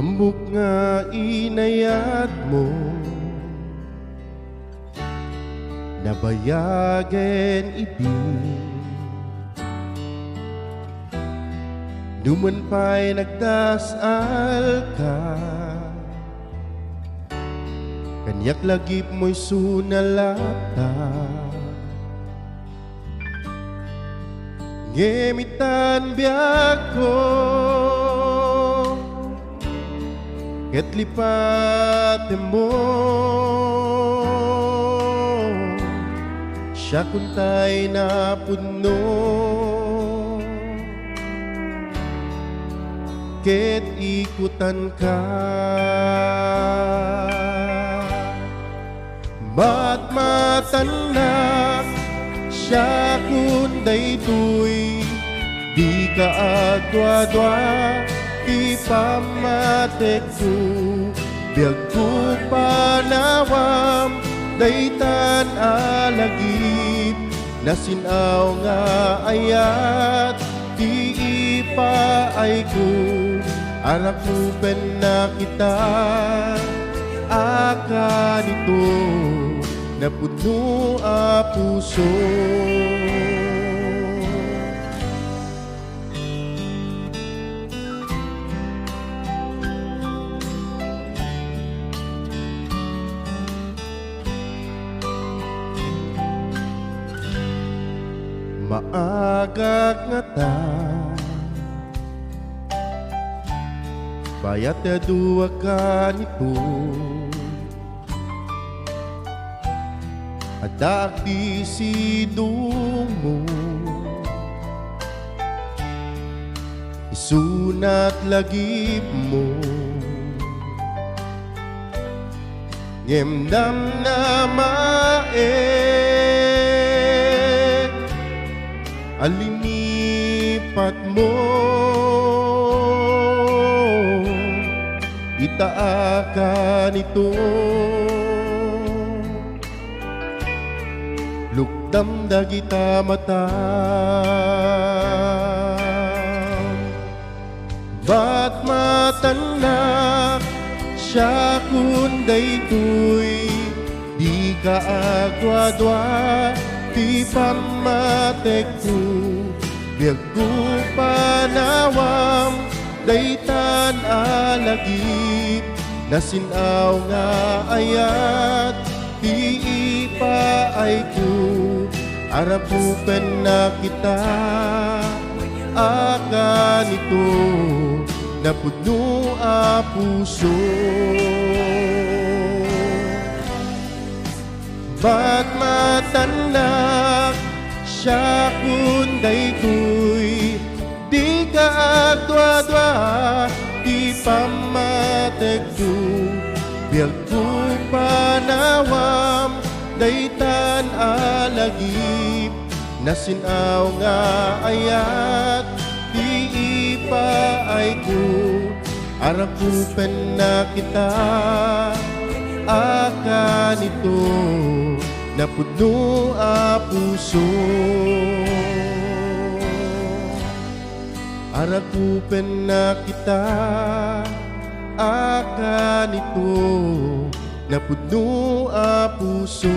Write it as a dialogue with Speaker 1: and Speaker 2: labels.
Speaker 1: Ambok nga inayat mo, nabayagen ibig. Duman pa'y nagdasal ka, kanyak lagip mo'y sunalata. Ngemitan biyag ko, ket lipat mo, siya kuntay na puno, ket ikutan ka. Ba't matanak siya kunday tuy, di ka agwa-dwa, di pamatek ko, biyag ko panawam, daytan alagip, nasinaw nga ayat, di ipaay ko, anak mo pen na kita, aka nito, na puno a puso. Maagak nga ta, bayat na duwa ka nito, adak di sidong mo, isunat lagip mo, ngemdam na alinipat mo, itaaka nito, lukdam dagita mata. Ba't matanak siya kunday tuy, di ka agwa-dwa, di pamatek ko, biyag ko panawam, daytan alagip, nasinaw nga ayat, di ipaay ko, arapupen na kita, aka nito, na puno a puso. Ba't matanak siya kunday tuy, di ka agwa-dwa, di pamatek ko, biyag ko panawam, daytan alagip, nasinaw nga ayat, di ipaay ko, arapupen na kita, aka nito, na puno a puso. Arapupen na kita, aka nito, na puno a puso.